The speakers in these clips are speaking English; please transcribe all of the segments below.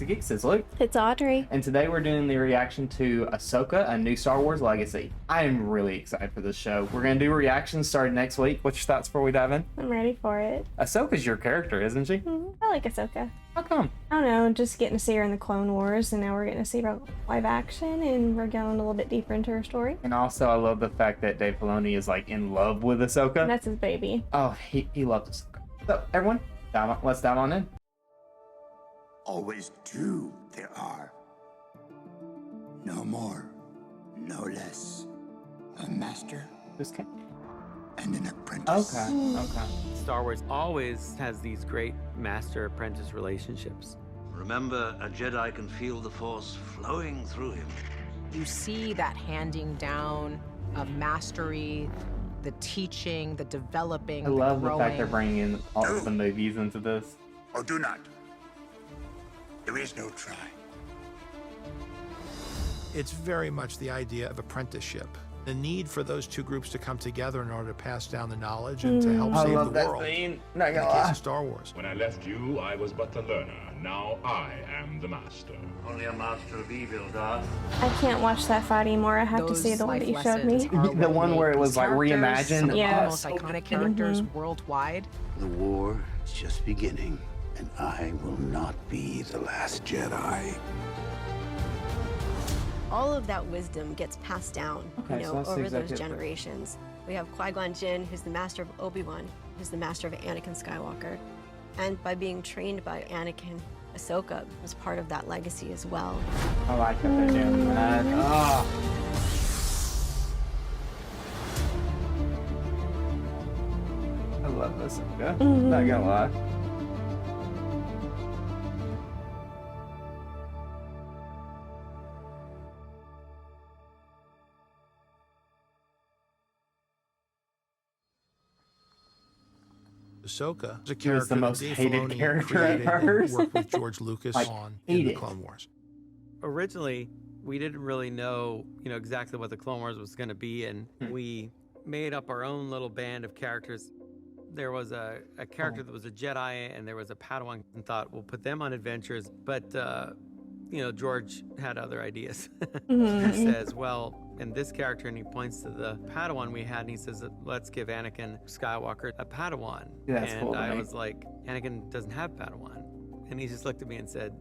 Galaxy Geeks. It's Luke. It's Audrey. And today we're doing the reaction to Ahsoka, a new Star Wars legacy. I am really excited for this show. We're going to do reactions starting next week. What's your thoughts before we dive in? I'm ready for it. Ahsoka's your character, isn't she? I like Ahsoka. How come? I don't know, just getting to see her in the Clone Wars, and now we're getting to see her live action, and we're going a little bit deeper into her story. And also, I love the fact that Dave Filoni is like in love with Ahsoka. And that's his baby. Oh, he loves Ahsoka. So, everyone, let's dive on in. Always two there are. No more, no less. A master Just kidding. and an apprentice. Okay. Star Wars always has these great master-apprentice relationships. Remember, a Jedi can feel the Force flowing through him. You see that handing down of mastery, the teaching, the developing, I love the growing. fact they're bringing in all of the movies into this. Or do not. There is no try. It's very much the idea of apprenticeship. The need for those two groups to come together in order to pass down the knowledge and to help I save love the that world. scene. Not In the gonna case lie. of Star Wars. When I left you, I was but a learner. Now I am the master. Only a master of evil, Darth. I can't watch that fight anymore. I have to Those see the one that you life showed me. lessons are The what one make where it was, these like, characters reimagined. some of Yeah. the most iconic characters worldwide. The war is just beginning, and I will not be the last Jedi. All of that wisdom gets passed down, Okay, so that's over exactly those it. generations. We have Qui-Gon Jinn, who's the master of Obi-Wan, who's the master of Anakin Skywalker. And by being trained by Anakin, Ahsoka was part of that legacy as well. I like that they're doing that. Oh. I love Ahsoka. Not gonna lie. Ahsoka is a She was character the most that Dave hated Filoni character created at and first. worked with George Lucas Like, on in the hated. Clone Wars. Originally, we didn't really know, exactly what the Clone Wars was going to be, and we made up our own little band of characters. There was a character that was a Jedi, and there was a Padawan, and thought we'll put them on adventures. But George had other ideas. He says, well, and this character, and he points to the Padawan we had, and he says, let's give Anakin Skywalker a Padawan. Yeah, that's and cool to I me. was like, Anakin doesn't have Padawan. And he just looked at me and said,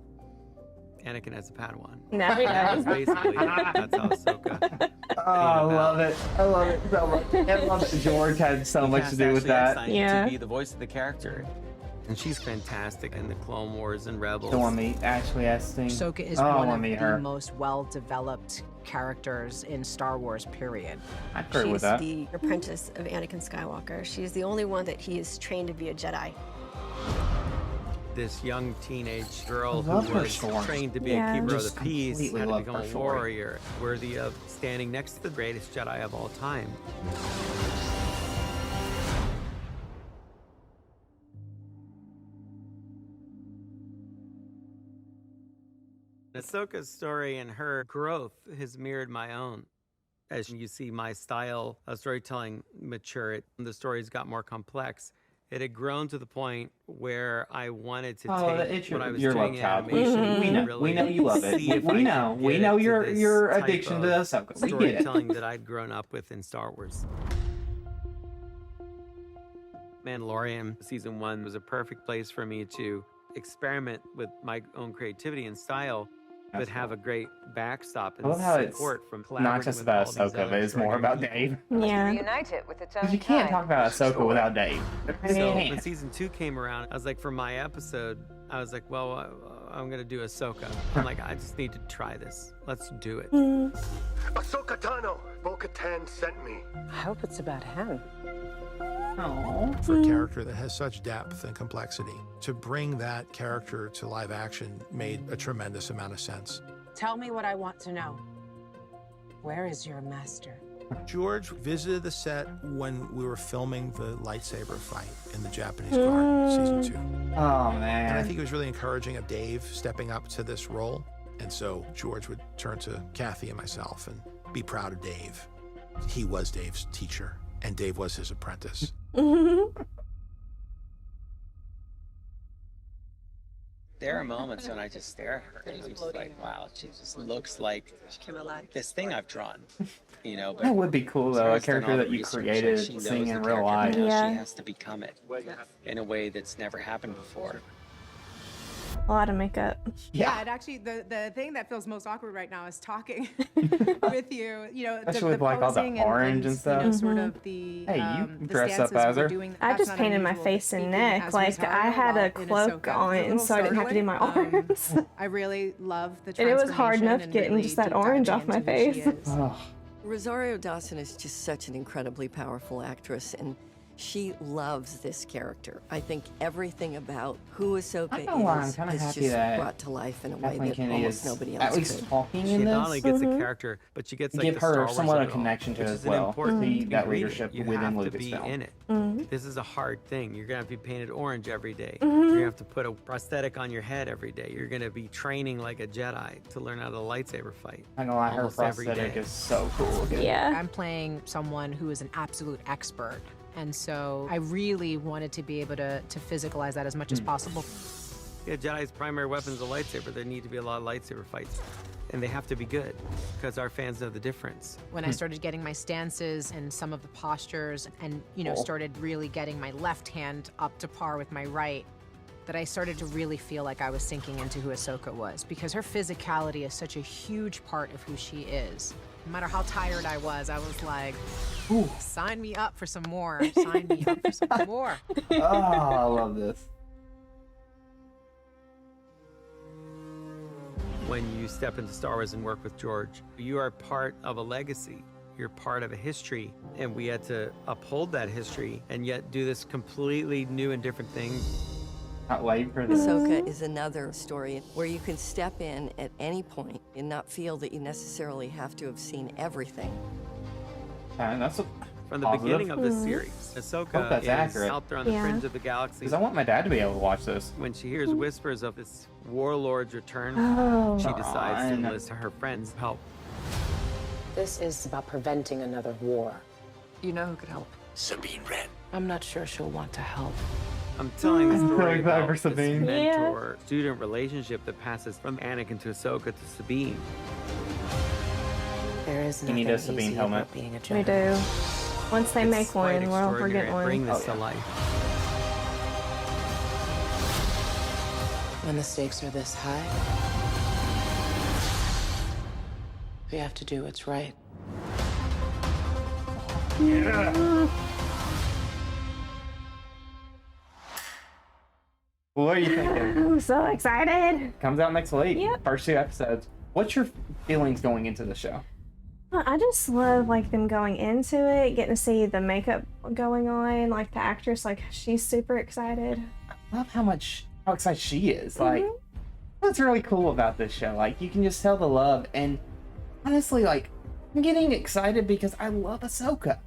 Anakin has a Padawan. Now he That's does. basically, that's how Ahsoka. Oh, I love it. I love it so much. I love that George had so much to do with that. Yeah. To be the voice of the character. And she's fantastic in the Clone Wars and Rebels. I want to meet Ashley Esting. Ahsoka is Oh, I one want of to meet the her. most well-developed characters in Star Wars, period. I agree with She's that. the apprentice of Anakin Skywalker. She's the only one that he is trained to be a Jedi. This young teenage girl I love who her was story. trained to be Yeah. a keeper of Just the peace, completely had to love become her a story. warrior, worthy of standing next to the greatest Jedi of all time. Ahsoka's story and her growth has mirrored my own. As you see my style of storytelling mature, the stories got more complex. It had grown to the point where I wanted to take it's what I was your doing love in child. animation We and know. really We know you love it. see if I We could know. get We it know to your this type addiction to of Ahsoka. We get it. storytelling that I'd grown up with in Star Wars. Mandalorian Season 1 was a perfect place for me to experiment with my own creativity and style, but That's have a great backstop I and love how it's support from not collaborating just with about all these Ahsoka, other but it's more about extraordinary Dave. Yeah. Reunite it with its own Because you can't kind. talk about Ahsoka without Dave. So when Season 2 came around, I was like, for my episode, I was like, well, I'm going to do Ahsoka. I'm like, I just need to try this. Let's do it. Ahsoka Tano, Bo-Katan sent me. I hope it's about him. Aww. For a character that has such depth and complexity, to bring that character to live action made a tremendous amount of sense. Tell me what I want to know. Where is your master? George visited the set when we were filming the lightsaber fight in the Japanese Guard Season 2. Oh, And I man. think it was really encouraging of Dave stepping up to this role. And so George would turn to Kathy and myself and be proud of Dave. He was Dave's teacher, and Dave was his apprentice. There are moments when I just stare at her and I'm just like, wow, she just looks like this thing I've drawn. You know, but That would be cool though, a Sarah's done character all the that you research, created and she knows seeing the in real character, life. now Yeah. she has to become it in a way that's never happened before. A lot of makeup. Yeah, and actually, the thing that feels most awkward right now is talking with you. You know, Especially with like all the posing orange and stuff. You know, sort of the Hey, you the dress up stances as we're her. doing. I That's just not painted my unusual, face but and speaking neck. as Like Rosario I had a while in cloak Ahsoka, on, it's a little so I didn't have to do my startling. arms. I really love the And it was hard transformation enough and getting really just that deep orange diving off my into who she face. is. Rosario Dawson is just such an incredibly powerful actress, and she loves this character. I think everything about who Ahsoka know why I'm is kinda happy just that brought to life in a way Kathleen that Kennedy almost is nobody else at least could. talking She in not this. only gets a character, but she gets like Give the her Star Wars somewhat of of it all, connection to which it is as an well. important See ingredient. that leadership You within have to be Lucasfilm. in it. This is a hard thing. You're gonna have to be painted orange every day. Mhm. You're gonna have to put a prosthetic on your head every day. You're gonna be training like a Jedi to learn how to lightsaber fight. I'm gonna lie, her almost every prosthetic day. is so cool. I'm playing someone who is an absolute expert. And so I really wanted to be able to physicalize that as much as possible. Yeah, Jedi's primary weapon is a lightsaber. There need to be a lot of lightsaber fights. And they have to be good because our fans know the difference. When I started getting my stances and some of the postures and, you know, started really getting my left hand up to par with my right, that I started to really feel like I was sinking into who Ahsoka was, because her physicality is such a huge part of who she is. No matter how tired I was like, sign me up for some more. Sign me up for some more. Oh, I love this. When you step into Star Wars and work with George, you are part of a legacy. You're part of a history, and we had to uphold that history and yet do this completely new and different thing. Not wait for this. Ahsoka is another story where you can step in at any point and not feel that you necessarily have to have seen everything. And that's a From the beginning of this series, Ahsoka that's is accurate. out there on the fringe of the galaxy. Because I want my dad to be able to watch this. When she hears whispers of this warlord's return, Oh. she decides to Darn. enlist her friends' help. This is about preventing another war. You know who could help? Sabine Wren. I'm not sure she'll want to help. I'm telling the I'm so story excited about for this Sabine. mentor-student relationship that passes from Anakin to Ahsoka to Sabine. There is You nothing need a Sabine easy helmet. about being a Jedi. We do. Once they It's make quite one, we're extraordinary. getting one. Bring this Oh, to yeah. life. When the stakes are this high, we have to do what's right. What are you thinking? I'm so excited. Comes out next week. Yep. First 2 episodes. What's your feelings going into the show? I just love like them going into it, getting to see the makeup going on, like the actress, like she's super excited. I love how excited she is. Like, what's really cool about this show? Like, you can just tell the love, and honestly, like, I'm getting excited because I love Ahsoka.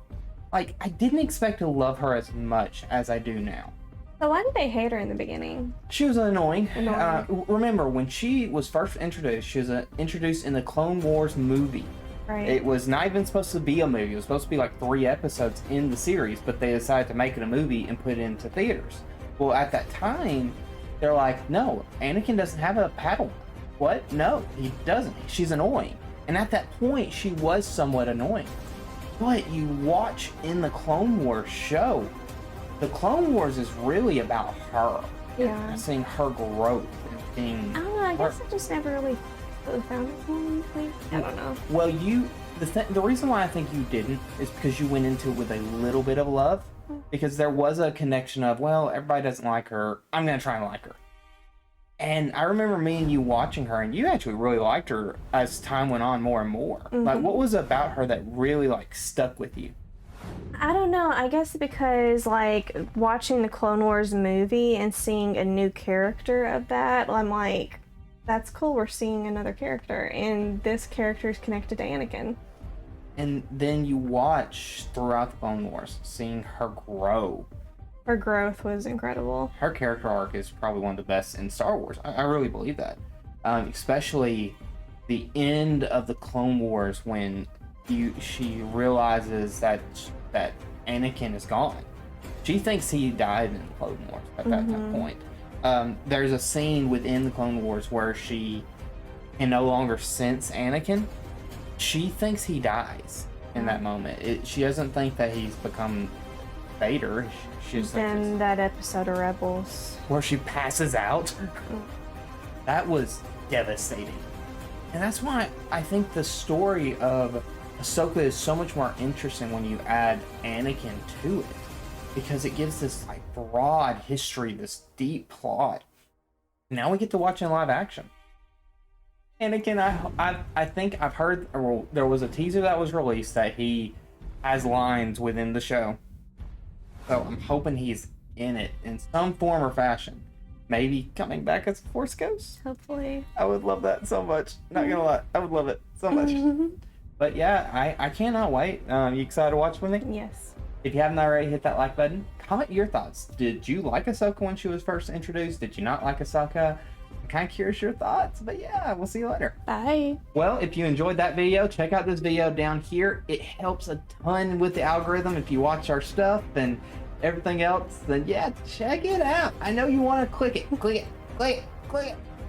Like, I didn't expect to love her as much as I do now. So why did they hate her in the beginning? She was annoying. Annoying. Remember, when she was first introduced, she was introduced in the Clone Wars movie. Right. It was not even supposed to be a movie. It was supposed to be like 3 episodes in the series, but they decided to make it a movie and put it into theaters. Well, at that time, they're like, no, Anakin doesn't have a Padawan. What? No, he doesn't. She's annoying. And at that point, she was somewhat annoying. But you watch in the Clone Wars show, the Clone Wars is really about her. Yeah. And seeing her growth and being... I don't know, I guess I just never really found it for me. Like, I don't know. Well, the reason why I think you didn't is because you went into it with a little bit of love. Because there was a connection of, well, everybody doesn't like her. I'm going to try and like her. And I remember me and you watching her, and you actually really liked her as time went on more and more. Like, what was about her that really, like, stuck with you? I don't know. I guess because, like, watching the Clone Wars movie and seeing a new character of that, I'm like, that's cool. We're seeing another character, and this character is connected to Anakin. And then you watch throughout the Clone Wars, seeing her grow. Her growth was incredible. Her character arc is probably one of the best in Star Wars. I really believe that. Especially the end of the Clone Wars when she realizes that Anakin is gone. She thinks he died in the Clone Wars at that point. there's a scene within the Clone Wars where she can no longer sense Anakin. She thinks he dies in that moment. She doesn't think that he's become Vader. She just Then that episode of Rebels. where she passes out. That was devastating. And that's why I think the story of Ahsoka is so much more interesting when you add Anakin to it. Because it gives this like broad history, this deep plot. Now we get to watch in live action. Anakin, I think I've heard, or there was a teaser that was released that he has lines within the show. So I'm hoping he's in it in some form or fashion. Maybe coming back as a Force Ghost? Hopefully. I would love that so much. Not gonna lie, I would love it so much. But yeah, I cannot wait. You excited to watch with me? Yes. If you haven't already, hit that like button. Comment your thoughts. Did you like Ahsoka when she was first introduced? Did you not like Ahsoka? I'm kind of curious your thoughts, but yeah, we'll see you later. Bye. Well, if you enjoyed that video, check out this video down here. It helps a ton with the algorithm if you watch our stuff and everything else. Then yeah, check it out. I know you want to click it. Click it. Click it. Click it.